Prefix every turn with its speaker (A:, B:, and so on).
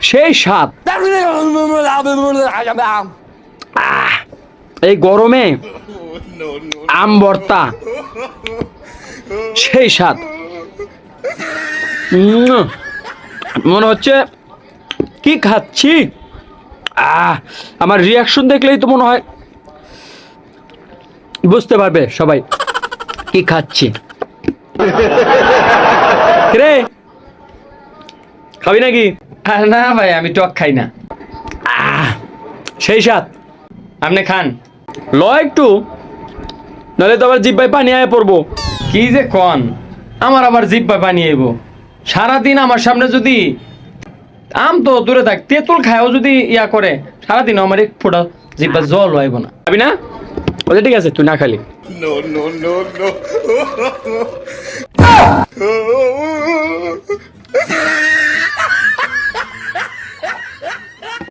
A: সেই স্বাদ। এই গরমে আম ভর্তা সেই স্বাদ। মনে হচ্ছে কি খাচ্ছি। আমার রিয়াকশন দেখলেই তো মনে হয় বুঝতে পারবে সবাই কি খাচ্ছি। রে খাবি নাকি?
B: না ভাই, আমি টক খাই না।
A: সেই স্বাদ। আপনি খান, ল একটু, নাহলে তো আবার জিব্বায় পানি আয় পড়বো।
B: কি যে কন, আমার আবার জিব্বা পানি আইব? সারাদিন আমার সামনে যদি আম তো দূরে থাক, তেঁতুল খায়ও যদি ইয়া করে, সারাদিন আমার এক ফোঁটা জিব্বা জল আইব না।
A: খাবি না? ওদের ঠিক আছে, তুই না খালি।
C: No, no, no, no.